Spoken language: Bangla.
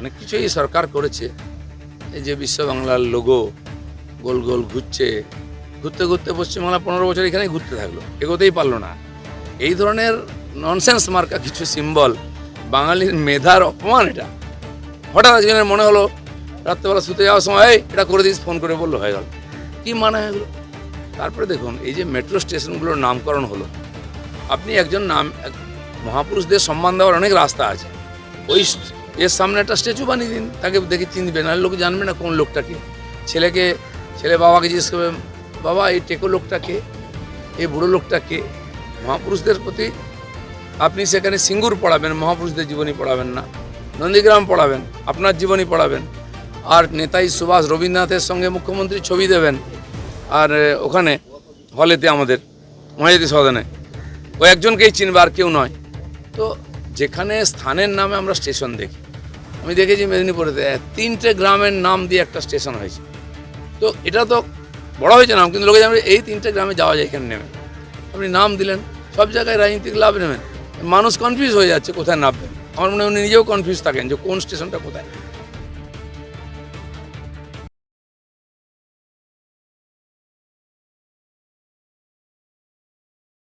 অনেক কিছুই সরকার করেছে। এই যে বিশ্ব বাংলার লোগো গোল গোল ঘুরছে, ঘুরতে ঘুরতে পশ্চিমবাংলা 15 বছর এখানেই ঘুরতে থাকলো, এগোতেই পারলো না। এই ধরনের ননসেন্স মার্কা কিছু সিম্বল, বাঙালির মেধার অপমান এটা। হঠাৎ একজনের মনে হলো রাত্রেবেলা শুতে যাওয়ার সময়, এই এটা করে দিস, ফোন করে বললো, হয়ে গেল। কী মানে হয়ে গেলো? তারপরে দেখুন এই যে মেট্রো স্টেশনগুলোর নামকরণ হলো, আপনি একজন মহাপুরুষদের সম্মান দেওয়ার অনেক রাস্তা আছে। ওই এর সামনে একটা স্ট্যাচু বানিয়ে দিন, তাকে দেখে চিনবে, নাহলে লোক জানবে না কোন লোকটাকে। ছেলে বাবাকে জিজ্ঞেস করবে, বাবা এই টেকো লোকটাকে, এই বুড়ো লোকটাকে। মহাপুরুষদের প্রতি আপনি সেখানে সিঙ্গুর পড়াবেন, মহাপুরুষদের জীবনী পড়াবেন না, নন্দীগ্রাম পড়াবেন, আপনার জীবনী পড়াবেন। আর নেতাজি সুভাষ রবীন্দ্রনাথের সঙ্গে মুখ্যমন্ত্রী ছবি দেবেন, আর ওখানে হলেতে আমাদের মহাজাতি সদনে ও একজনকেই চিনবে আর কেউ নয়। তো যেখানে স্থানের নামে আমরা স্টেশন দেখি, আমি দেখেছি মেদিনীপুরেতে 3টে গ্রামের নাম দিয়ে একটা স্টেশন হয়েছে। তো এটা তো বড় হয়েছে নাম, কিন্তু লোকে জানবে এই 3টে গ্রামে যাওয়া যায় এখানে নেমে। আপনি নাম দিলেন, সব জায়গায় রাজনীতিক লাভ নেবেন, মানুষ কনফিউজ হয়ে যাচ্ছে কোথায় নামবেন। আমার মনে হয় উনি নিজেও কনফিউজ থাকেন যে কোন স্টেশনটা কোথায়।